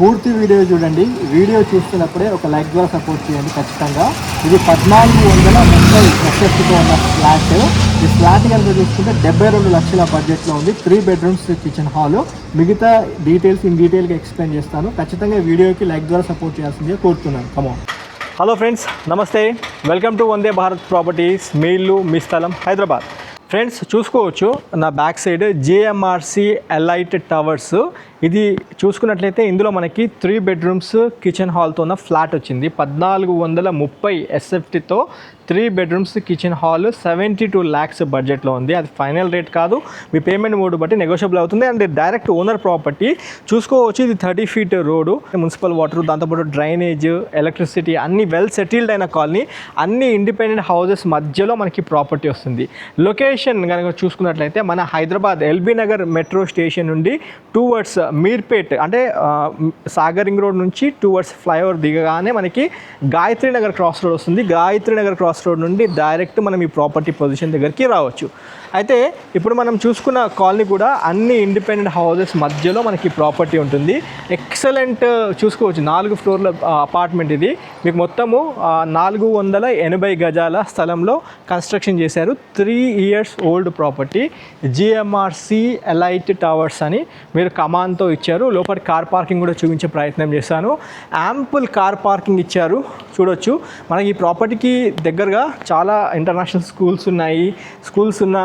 పూర్తి వీడియో చూడండి. వీడియో చూస్తున్నప్పుడే ఒక లైక్ ద్వారా సపోర్ట్ చేయండి ఖచ్చితంగా. ఇది 1430 ఎస్ఎఫ్టీతో ఉన్న ఫ్లాట్. ఈ ఫ్లాట్ కనుక చూసుకుంటే 72 లక్షల బడ్జెట్లో ఉంది. 3 బెడ్రూమ్స్ కిచెన్ హాల్. మిగతా డీటెయిల్స్ ఇన్ డీటెయిల్గా ఎక్స్ప్లెయిన్ చేస్తాను. ఖచ్చితంగా వీడియోకి లైక్ ద్వారా సపోర్ట్ చేయాల్సిందిగా కోరుతున్నాను. కమాన్. హలో ఫ్రెండ్స్, నమస్తే. Welcome to Vande Bharat properties. మీ ఇల్లు మీ స్థలం హైదరాబాద్. ఫ్రెండ్స్ చూసుకోవచ్చు నా back side JMRC elite towers. ఇది చూసుకున్నట్లయితే ఇందులో మనకి 3 బెడ్రూమ్స్ కిచెన్ హాల్తో ఉన్న ఫ్లాట్ వచ్చింది. 1430 ఎస్ఎఫ్టీతో 3 బెడ్రూమ్స్ కిచెన్ హాల్ 72 lakhs బడ్జెట్లో ఉంది. అది ఫైనల్ రేట్ కాదు, మీ పేమెంట్ మోడ్ బట్టి నెగోషియబుల్ అవుతుంది. అండ్ డైరెక్ట్ ఓనర్ ప్రాపర్టీ చూసుకోవచ్చు. ఇది 30 feet రోడ్డు, మున్సిపల్ వాటర్, దాంతోపాటు డ్రైనేజ్, ఎలక్ట్రిసిటీ అన్ని వెల్ సెటిల్డ్ అయిన కాలనీ, అన్ని ఇండిపెండెంట్ హౌసెస్ మధ్యలో మనకి ప్రాపర్టీ వస్తుంది. లొకేషన్ కనుక చూసుకున్నట్లయితే మన Hyderabad LB Nagar metro station నుండి టువర్డ్స్ మీర్పేట్, అంటే సాగర్ రింగ్ రోడ్ నుంచి టువర్డ్స్ ఫ్లైఓవర్ దిగగానే మనకి గాయత్రి నగర్ క్రాస్ రోడ్ వస్తుంది. గాయత్రి నగర్ క్రాస్ రోడ్ నుండి డైరెక్ట్ మనం ఈ ప్రాపర్టీ పొజిషన్ దగ్గరికి రావచ్చు. అయితే ఇప్పుడు మనం చూసుకున్న కాలనీ కూడా అన్ని ఇండిపెండెంట్ హౌసెస్ మధ్యలో మనకి ప్రాపర్టీ ఉంటుంది. ఎక్సలెంట్ చూసుకోవచ్చు. 4 floorల అపార్ట్మెంట్ ఇది. మీకు మొత్తము 480 గజాల స్థలంలో కన్స్ట్రక్షన్ చేశారు. 3 years old property. GMRC elite towers అని మీరు కమాన్తో ఇచ్చారు. లోపల కార్ పార్కింగ్ కూడా చూపించే ప్రయత్నం చేశాను. యాంపుల్ కార్ పార్కింగ్ ఇచ్చారు, చూడొచ్చు. మనకి ఈ ప్రాపర్టీకి దగ్గరగా చాలా ఇంటర్నేషనల్ స్కూల్స్ ఉన్నాయి. స్కూల్స్ ఉన్న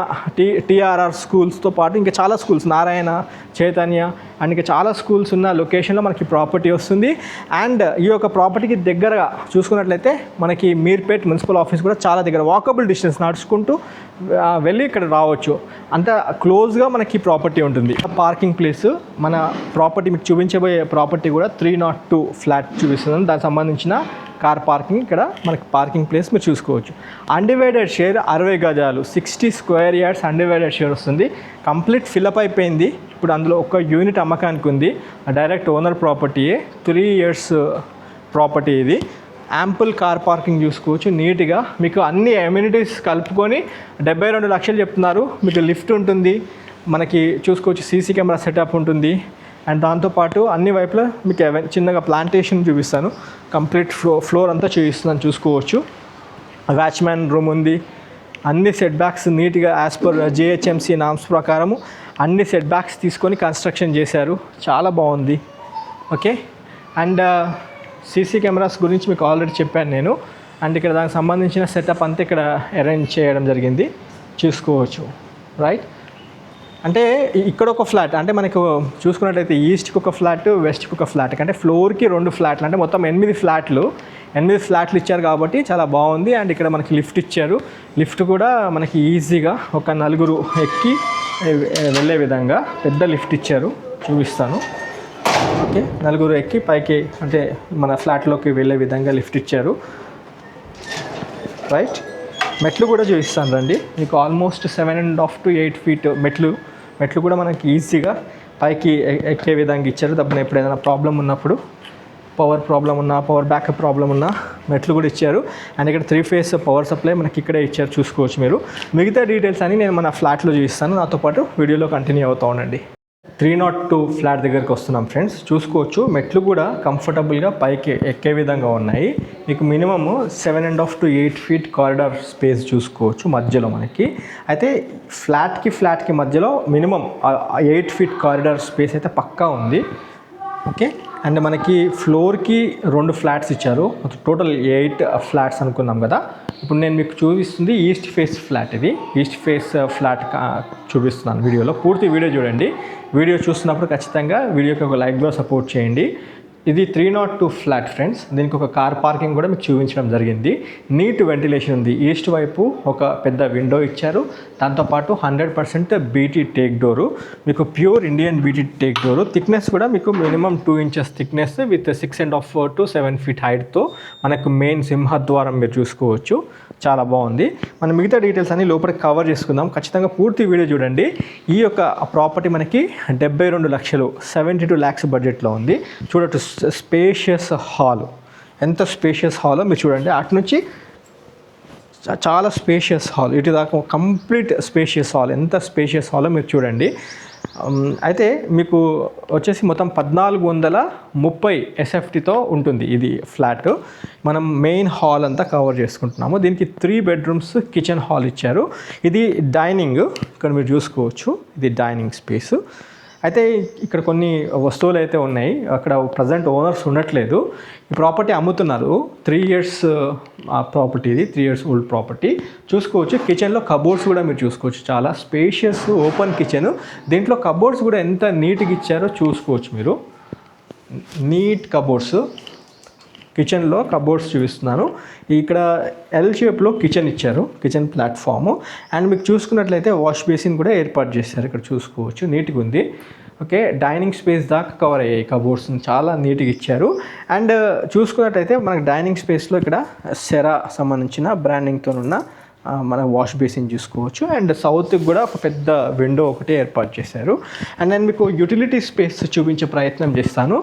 టీఆర్ఆర్ స్కూల్స్తో పాటు ఇంకా చాలా స్కూల్స్, నారాయణ, చైతన్య అండ్ ఇంకా చాలా స్కూల్స్ ఉన్న లొకేషన్లో మనకి ప్రాపర్టీ వస్తుంది. అండ్ ఈ యొక్క ప్రాపర్టీకి దగ్గరగా చూసుకున్నట్లయితే మనకి మీర్పేట్ మున్సిపల్ ఆఫీస్ కూడా చాలా దగ్గర, వాకబుల్ డిస్టెన్స్, నడుచుకుంటూ వెళ్ళి ఇక్కడ రావచ్చు. అంత క్లోజ్గా మనకి ప్రాపర్టీ ఉంటుంది. పార్కింగ్ ప్లేస్ మన ప్రాపర్టీ మీకు చూపించబోయే ప్రాపర్టీ కూడా 302 ఫ్లాట్ చూపిస్తుంది. దానికి సంబంధించిన కార్ పార్కింగ్ ఇక్కడ మనకి పార్కింగ్ ప్లేస్ మీరు చూసుకోవచ్చు. అన్డివైడెడ్ షేర్ 60 గజాలు, 60 square yards అన్డివైడెడ్ షేర్ వస్తుంది. కంప్లీట్ ఫిల్అప్ అయిపోయింది. ఇప్పుడు అందులో ఒక యూనిట్ అమ్మకానికి ఉంది. డైరెక్ట్ ఓనర్ ప్రాపర్టీయే. 3 years ప్రాపర్టీ ఇది. యాంపుల్ కార్ పార్కింగ్ చూసుకోవచ్చు. నీట్గా మీకు అన్ని అమ్యూనిటీస్ కలుపుకొని 72 లక్షలు చెప్తున్నారు. మీకు లిఫ్ట్ ఉంటుంది, మనకి చూసుకోవచ్చు. సీసీ కెమెరా సెటప్ ఉంటుంది. అండ్ దాంతోపాటు అన్ని వైపులా మీకు చిన్నగా ప్లాంటేషన్ చూపిస్తాను. కంప్లీట్ ఫ్లోర్ అంతా చూపిస్తున్నాను, చూసుకోవచ్చు. వాచ్మ్యాన్ రూమ్ ఉంది. అన్ని సెట్ బ్యాక్స్ నీట్గా యాజ్ పర్ జిహెచ్ఎంసీ నామ్స్ ప్రకారము అన్ని సెట్ బ్యాక్స్ తీసుకొని కన్స్ట్రక్షన్ చేశారు. చాలా బాగుంది. ఓకే. అండ్ సీసీ కెమెరాస్ గురించి మీకు ఆల్రెడీ చెప్పాను నేను. అండ్ ఇక్కడ దానికి సంబంధించిన సెటప్ అంతా ఇక్కడ అరేంజ్ చేయడం జరిగింది, చూసుకోవచ్చు. రైట్. అంటే ఇక్కడ ఒక ఫ్లాట్, అంటే మనకు చూసుకున్నట్లయితే ఈస్ట్కి ఒక ఫ్లాట్, వెస్ట్కి ఒక ఫ్లాట్, అంటే ఫ్లోర్కి 2 ఫ్లాట్లు, అంటే మొత్తం 8 ఫ్లాట్లు ఇచ్చారు కాబట్టి చాలా బాగుంది. అండ్ ఇక్కడ మనకి లిఫ్ట్ ఇచ్చారు. లిఫ్ట్ కూడా మనకి ఈజీగా ఒక 4 ఎక్కి వెళ్ళే విధంగా పెద్ద లిఫ్ట్ ఇచ్చారు, చూపిస్తాను. ఓకే. 4 ఎక్కి పైకి అంటే మన ఫ్లాట్లోకి వెళ్ళే విధంగా లిఫ్ట్ ఇచ్చారు. రైట్. మెట్లు కూడా చూపిస్తాను రండి. మీకు ఆల్మోస్ట్ 7.5 to 8 feet మెట్లు కూడా మనకి ఈజీగా పైకి ఎక్కే విధంగా ఇచ్చారు. తప్పని ఎప్పుడు ఏదైనా ప్రాబ్లం ఉన్నప్పుడు, పవర్ ప్రాబ్లం ఉన్నా, పవర్ బ్యాకప్ ప్రాబ్లం ఉన్నా మెట్లు కూడా ఇచ్చారు. అండ్ ఇక్కడ 3 phase పవర్ సప్లై మనకి ఇక్కడే ఇచ్చారు, చూసుకోవచ్చు మీరు. మిగతా డీటెయిల్స్ అని నేను మన ఫ్లాట్లో చూపిస్తాను. నాతో పాటు వీడియోలో కంటిన్యూ అవుతూ ఉండండి. 302 ఫ్లాట్ దగ్గరికి వస్తున్నాం ఫ్రెండ్స్. చూసుకోవచ్చు. మెట్లు కూడా కంఫర్టబుల్గా పైకి ఎక్కే విధంగా ఉన్నాయి. మీకు minimum 7.5 to 8 feet corridor space చూసుకోవచ్చు మధ్యలో మనకి. అయితే ఫ్లాట్కి మధ్యలో మినిమం 8 feet కారిడార్ స్పేస్ అయితే పక్కా ఉంది. ఓకే. అండ్ మనకి ఫ్లోర్కి 2 ఫ్లాట్స్ ఇచ్చారు. టోటల్ 8 ఫ్లాట్స్ అనుకున్నాం కదా. ఇప్పుడు నేను మీకు చూపిస్తుంది ఈస్ట్ ఫేస్ ఫ్లాట్. ఇది ఈస్ట్ ఫేస్ ఫ్లాట్ చూపిస్తున్నాను వీడియోలో. పూర్తి వీడియో చూడండి. వీడియో చూస్తున్నప్పుడు ఖచ్చితంగా వీడియోకి ఒక లైక్ ద్వారా సపోర్ట్ చేయండి. ఇది 302 ఫ్లాట్ ఫ్రెండ్స్. దీనికి ఒక కార్ పార్కింగ్ కూడా మీకు చూపించడం జరిగింది. నీట్ వెంటిలేషన్ ఉంది. ఈస్ట్ వైపు ఒక పెద్ద విండో ఇచ్చారు. దాంతోపాటు 100% బీటీ టేక్ డోరు, మీకు pure Indian BT take door. Thickness కూడా మీకు minimum 2 inches thickness with 6.5 to 7 feet హైట్తో మనకు మెయిన్ సింహద్వారం మీరు చూసుకోవచ్చు. చాలా బాగుంది. మనం మిగతా డీటెయిల్స్ అన్ని లోపలికి కవర్ చేసుకుందాం. ఖచ్చితంగా పూర్తి వీడియో చూడండి. ఈ యొక్క ప్రాపర్టీ మనకి 72 లక్షలు, 72 lakhs బడ్జెట్లో ఉంది. చూడొచ్చు. స్పేషియస్ హాల్, ఎంత స్పేషియస్ హాలో మీరు చూడండి. అటు నుంచి చాలా స్పేషియస్ హాల్, ఇటు దాకా కంప్లీట్ స్పేషియస్ హాల్. ఎంత స్పేషియస్ హాలో మీరు చూడండి. అయితే మీకు వచ్చేసి మొత్తం 1430 ఎస్ఎఫ్టీతో ఉంటుంది ఇది ఫ్లాట్. మనం మెయిన్ హాల్ అంతా కవర్ చేసుకుంటున్నాము. దీనికి 3 బెడ్రూమ్స్, కిచెన్ హాల్ ఇచ్చారు. ఇది డైనింగ్, ఇక్కడ మీరు చూసుకోవచ్చు, ఇది డైనింగ్ స్పేస్. అయితే ఇక్కడ కొన్ని వస్తువులు అయితే ఉన్నాయి. అక్కడ ప్రజెంట్ ఓనర్స్ ఉండట్లేదు. ఈ ప్రాపర్టీ అమ్ముతున్నారు. 3 years ప్రాపర్టీ, ఇది 3 years ఓల్డ్ ప్రాపర్టీ. చూసుకోవచ్చు కిచెన్లో కబోర్డ్స్ కూడా మీరు చూసుకోవచ్చు. చాలా స్పేషియస్ ఓపెన్ కిచెన్. దీంట్లో కబోర్డ్స్ కూడా ఎంత నీట్గా ఇచ్చారో చూసుకోవచ్చు మీరు. నీట్ కబోర్డ్స్, కిచెన్లో కబోర్డ్స్ చూపిస్తున్నాను. ఇక్కడ ఎల్ షేప్లో కిచెన్ ఇచ్చారు, కిచెన్ ప్లాట్ఫాము. అండ్ మీకు చూసుకున్నట్లయితే వాష్ బేసిన్ కూడా ఏర్పాటు చేశారు. ఇక్కడ చూసుకోవచ్చు, నీట్గా ఉంది. ఓకే, డైనింగ్ స్పేస్ దాకా కవర్ అయ్యాయి కబోర్డ్స్ని, చాలా నీట్గా ఇచ్చారు. అండ్ చూసుకున్నట్లయితే మనకు డైనింగ్ స్పేస్లో ఇక్కడ సెరా సంబంధించిన బ్రాండింగ్తో ఉన్న మన వాష్ బేసిన్ చూసుకోవచ్చు. అండ్ సౌత్కి కూడా ఒక పెద్ద విండో ఒకటి ఏర్పాటు చేశారు. అండ్ నేను మీకు యూటిలిటీ స్పేస్ చూపించే ప్రయత్నం చేస్తాను.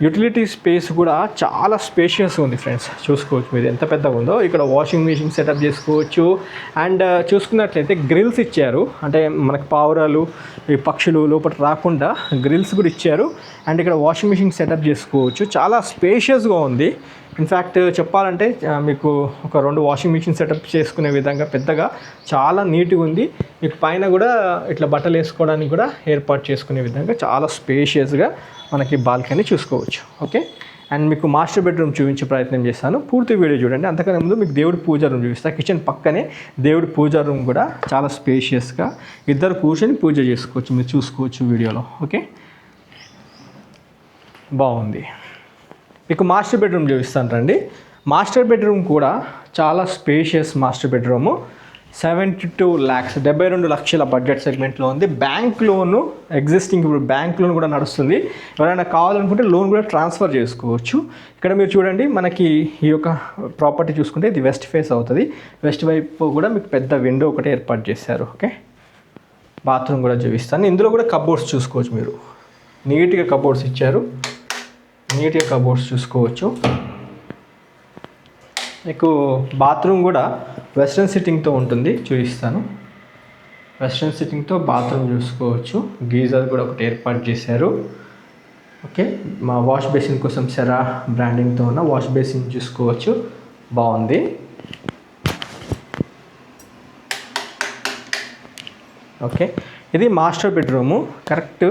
యూటిలిటీ స్పేస్ కూడా చాలా స్పేషియస్గా ఉంది ఫ్రెండ్స్. చూసుకోవచ్చు మీరు ఎంత పెద్దగా ఉందో. ఇక్కడ వాషింగ్ మెషిన్ సెటప్ చేసుకోవచ్చు. అండ్ చూసుకున్నట్లయితే గ్రిల్స్ ఇచ్చారు, అంటే మనకు పావురాలు, ఈ పక్షులు లోపల రాకుండా గ్రిల్స్ కూడా ఇచ్చారు. అండ్ ఇక్కడ వాషింగ్ మెషిన్ సెటప్ చేసుకోవచ్చు. చాలా స్పేషియస్గా ఉంది. ఇన్ఫ్యాక్ట్ చెప్పాలంటే మీకు ఒక 2 వాషింగ్ మెషిన్ సెటప్ చేసుకునే విధంగా పెద్దగా చాలా నీట్గా ఉంది. మీకు పైన కూడా ఇట్లా బట్టలు వేసుకోవడానికి కూడా ఏర్పాటు చేసుకునే విధంగా చాలా స్పేషియస్గా మనకి బాల్కనీ చూసుకోవచ్చు. ఓకే, అండ్ మీకు మాస్టర్ బెడ్రూమ్ చూపించే ప్రయత్నం చేస్తాను. పూర్తి వీడియో చూడండి. అంతకన్నా ముందు మీకు దేవుడి పూజా రూమ్ చూపిస్తాను. కిచెన్ పక్కనే దేవుడి పూజా రూమ్ కూడా చాలా స్పేషియస్గా, ఇద్దరు కూర్చొని పూజ చేసుకోవచ్చు, మీరు చూసుకోవచ్చు వీడియోలో. ఓకే, బాగుంది. మీకు మాస్టర్ బెడ్రూమ్ చూపిస్తాను రండి. మాస్టర్ బెడ్రూమ్ కూడా చాలా స్పేషియస్ మాస్టర్ బెడ్రూము. 72 lakhs, 72 లక్షల బడ్జెట్ సెగ్మెంట్లో ఉంది. బ్యాంక్ లోను ఎగ్జిస్టింగ్, ఇప్పుడు బ్యాంక్ లోన్ కూడా నడుస్తుంది. ఎవరైనా కావాలనుకుంటే లోన్ కూడా ట్రాన్స్ఫర్ చేసుకోవచ్చు. ఇక్కడ మీరు చూడండి, మనకి ఈ యొక్క ప్రాపర్టీ చూసుకుంటే ఇది వెస్ట్ ఫేస్ అవుతుంది. వెస్ట్ వైపు కూడా మీకు పెద్ద విండో ఒకటి ఏర్పాటు చేశారు. ఓకే, బాత్రూమ్ కూడా చూపిస్తాను. ఇందులో కూడా కబోర్డ్స్ చూసుకోవచ్చు మీరు. నీట్గా కబోర్డ్స్ ఇచ్చారు, నీట్గా కబోర్డ్స్ చూసుకోవచ్చు. మీకు బాత్రూమ్ కూడా వెస్ట్రన్ సిట్టింగ్తో ఉంటుంది, చూపిస్తాను. వెస్ట్రన్ సిట్టింగ్తో బాత్రూమ్ చూసుకోవచ్చు. గీజర్ కూడా ఒకటి ఏర్పాటు చేశారు. ఓకే, మా వాష్ బేసిన్ కోసం సెరా బ్రాండింగ్తో ఉన్న వాష్ బేసిన్ చూసుకోవచ్చు, బాగుంది. ఓకే, ఇది మాస్టర్ బెడ్రూము. కరెక్ట్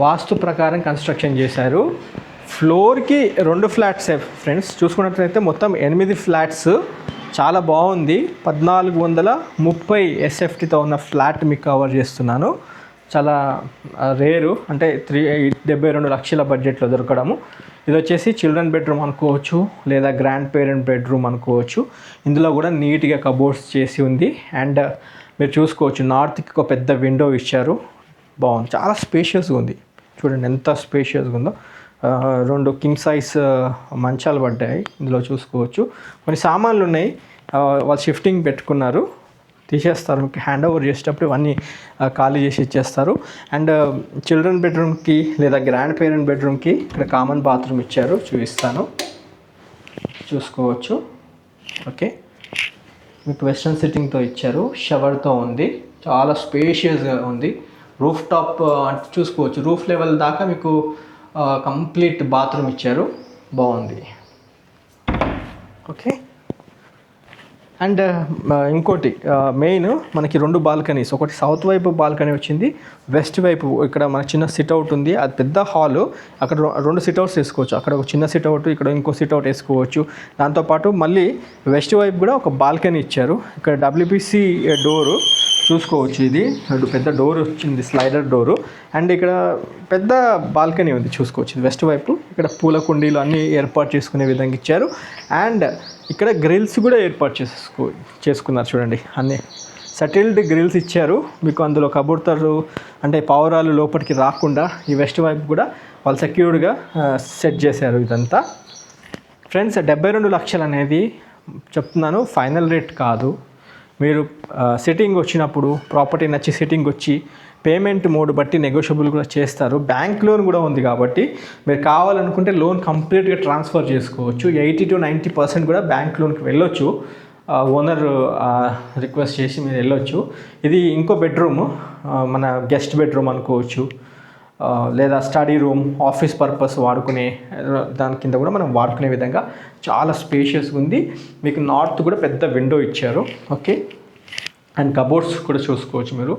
వాస్తు ప్రకారం కన్స్ట్రక్షన్ చేశారు. ఫ్లోర్కి 2 ఫ్లాట్స్ ఫ్రెండ్స్. చూసుకున్నట్లయితే మొత్తం 8 ఫ్లాట్స్. చాలా బాగుంది. 1430 ఎస్ఎఫ్టీతో ఉన్న ఫ్లాట్ మీకు కవర్ చేస్తున్నాను. చాలా రేరు, అంటే 72 లక్షల బడ్జెట్లో దొరకడము. ఇది వచ్చేసి చిల్డ్రన్ బెడ్రూమ్ అనుకోవచ్చు, లేదా గ్రాండ్ పేరెంట్ బెడ్రూమ్ అనుకోవచ్చు. ఇందులో కూడా నీట్గా కబోర్డ్స్ చేసి ఉంది. అండ్ మీరు చూసుకోవచ్చు, నార్త్కి ఒక పెద్ద విండో ఇచ్చారు, బాగుంది. చాలా స్పేషియస్గా ఉంది. చూడండి ఎంత స్పేషియస్గా ఉందో. 2 కింగ్ సైజ్ మంచాలు పడ్డాయి ఇందులో చూసుకోవచ్చు. కొన్ని సామాన్లు ఉన్నాయి, వాళ్ళు షిఫ్టింగ్ పెట్టుకున్నారు, తీసేస్తారు. మీకు హ్యాండ్ ఓవర్ చేసేటప్పుడు ఇవన్నీ ఖాళీ చేసి ఇచ్చేస్తారు. అండ్ చిల్డ్రన్ బెడ్రూమ్కి లేదా గ్రాండ్ పేరెంట్ బెడ్రూమ్కి ఇక్కడ కామన్ బాత్రూమ్ ఇచ్చారు, చూపిస్తాను, చూసుకోవచ్చు. ఓకే, మీకు వెస్ట్రన్ సిట్టింగ్తో ఇచ్చారు, షవర్తో ఉంది, చాలా స్పేషియస్గా ఉంది. రూఫ్ టాప్ చూసుకోవచ్చు, రూఫ్ లెవెల్ దాకా మీకు కంప్లీట్ బాత్రూమ్ ఇచ్చారు, బాగుంది. ఓకే, అండ్ ఇంకోటి మెయిన్ మనకి 2 బాల్కనీస్. ఒకటి సౌత్ వైపు బాల్కనీ వచ్చింది, వెస్ట్ వైపు ఇక్కడ మన చిన్న సిట్అవుట్ ఉంది. అది పెద్ద హాలు, అక్కడ 2 సిట్అవుట్స్ వేసుకోవచ్చు. అక్కడ ఒక చిన్న సిట్అవుట్, ఇక్కడ ఇంకో సిట్అవుట్ వేసుకోవచ్చు. దాంతోపాటు మళ్ళీ వెస్ట్ వైపు కూడా ఒక బాల్కనీ ఇచ్చారు. ఇక్కడ WPC డోరు చూసుకోవచ్చు, ఇది పెద్ద డోర్ వచ్చింది, స్లైడర్ డోరు. అండ్ ఇక్కడ పెద్ద బాల్కనీ ఉంది, చూసుకోవచ్చు. ఇది వెస్ట్ వైపు. ఇక్కడ పూల కుండీలు అన్నీ ఏర్పాటు చేసుకునే విధంగా ఇచ్చారు. అండ్ ఇక్కడ గ్రిల్స్ కూడా ఏర్పాటు చేసుకున్నారు, చూడండి. అన్నీ సెటిల్డ్ గ్రిల్స్ ఇచ్చారు మీకు. అందులో కబుర్తారు, అంటే పావురాలు లోపలికి రాకుండా ఈ వెస్ట్ వైపు కూడా వాళ్ళు సెక్యూర్డ్గా సెట్ చేశారు ఇదంతా. ఫ్రెండ్స్, 72 లక్షలు అనేది చెప్తున్నాను, ఫైనల్ రేట్ కాదు. మీరు సిట్టింగ్ వచ్చినప్పుడు, ప్రాపర్టీ నచ్చి సిట్టింగ్ వచ్చి పేమెంట్ మోడ్ బట్టి నెగోషియబుల్ కూడా చేస్తారు. బ్యాంక్ లోన్ కూడా ఉంది కాబట్టి మీరు కావాలనుకుంటే లోన్ కంప్లీట్గా ట్రాన్స్ఫర్ చేసుకోవచ్చు. 80 to 90% కూడా బ్యాంక్ లోన్కి వెళ్ళొచ్చు. ఓనర్ రిక్వెస్ట్ చేసి మీరు వెళ్ళొచ్చు. ఇది ఇంకో బెడ్రూమ్, మన గెస్ట్ బెడ్రూమ్ అనుకోవచ్చు, లేదా స్టడీ రూమ్, ఆఫీస్ పర్పస్ వాడుకునే దాని కింద కూడా మనం వాడుకునే విధంగా చాలా స్పేషియస్గా ఉంది. మీకు నార్త్ కూడా పెద్ద విండో ఇచ్చారు. ఓకే, అండ్ కబోర్డ్స్ కూడా చూసుకోవచ్చు మీరు,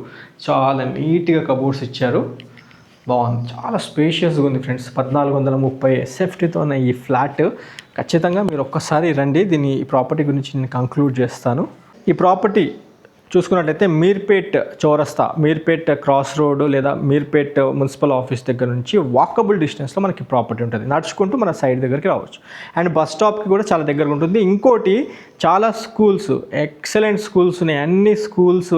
చాలా నీట్గా కబోర్డ్స్ ఇచ్చారు. బాగుంది, చాలా స్పేషియస్గా ఉంది ఫ్రెండ్స్. 1430 SFTతో ఉన్న ఈ ఫ్లాట్ ఖచ్చితంగా మీరు ఒక్కసారి రండి. ఈ ప్రాపర్టీ గురించి నేను కంక్లూడ్ చేస్తాను. ఈ ప్రాపర్టీ చూసుకున్నట్లయితే మీర్పేట్ చౌరస్తా, మీర్పేట్ క్రాస్ రోడ్ లేదా మీర్పేట్ మున్సిపల్ ఆఫీస్ దగ్గర నుంచి వాకబుల్ డిస్టెన్స్లో మనకి ప్రాపర్టీ ఉంటుంది. నడుచుకుంటూ మన సైడ్ దగ్గరికి రావచ్చు. అండ్ బస్ స్టాప్కి కూడా చాలా దగ్గరగా ఉంటుంది. ఇంకోటి, చాలా స్కూల్స్, ఎక్సలెంట్ స్కూల్స్ ఉన్నాయి. అన్ని స్కూల్స్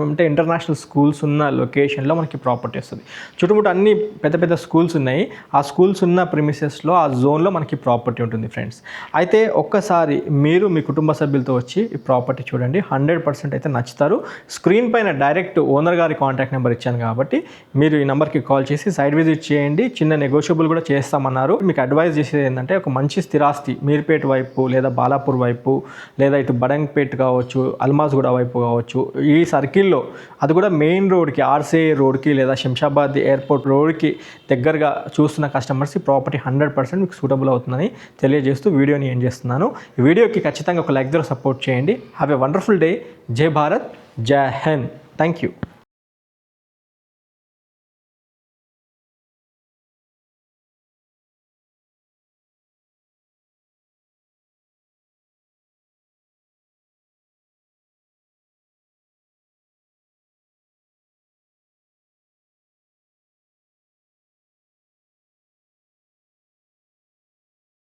అంటే ఇంటర్నేషనల్ స్కూల్స్ ఉన్న లొకేషన్లో మనకి ప్రాపర్టీ వస్తుంది. చుట్టుముట్టు అన్ని పెద్ద పెద్ద స్కూల్స్ ఉన్నాయి. ఆ స్కూల్స్ ఉన్న ప్రిమిసెస్లో, ఆ జోన్లో మనకి ప్రాపర్టీ ఉంటుంది ఫ్రెండ్స్. అయితే ఒక్కసారి మీరు మీ కుటుంబ సభ్యులతో వచ్చి ఈ ప్రాపర్టీ చూడండి, 100% అయితే నచ్చుతారు. స్క్రీన్ పైన డైరెక్ట్ ఓనర్ గారి కాంటాక్ట్ నెంబర్ ఇచ్చాను కాబట్టి మీరు ఈ నెంబర్కి కాల్ చేసి సైట్ విజిట్ చేయండి. చిన్న నెగోషియబుల్ కూడా చేస్తామన్నారు. మీకు అడ్వైజ్ చేసేది ఏంటంటే, ఒక మంచి స్థిరాస్తి మీర్పేట్ వైపు లేదా బాలాపూర్ వైపు లేదా ఇటు బడంగ్పేట్ కావచ్చు, అల్మాజ్గూడ వైపు కావచ్చు, ఈ సర్కిల్లో, అది కూడా మెయిన్ రోడ్కి, ఆర్సీఐ రోడ్కి లేదా శంషాబాద్ ఎయిర్పోర్ట్ రోడ్కి దగ్గరగా చూస్తున్న కస్టమర్స్ ఈ ప్రాపర్టీ 100% మీకు సూటబుల్ అవుతుందని తెలియజేస్తూ వీడియోని ఎండ్ చేస్తున్నాను. ఈ వీడియోకి ఖచ్చితంగా ఒక లైక్ ద్వారా సపోర్ట్ చేయండి. Have a wonderful day. జై భారత్, జై హింద్. Thank you.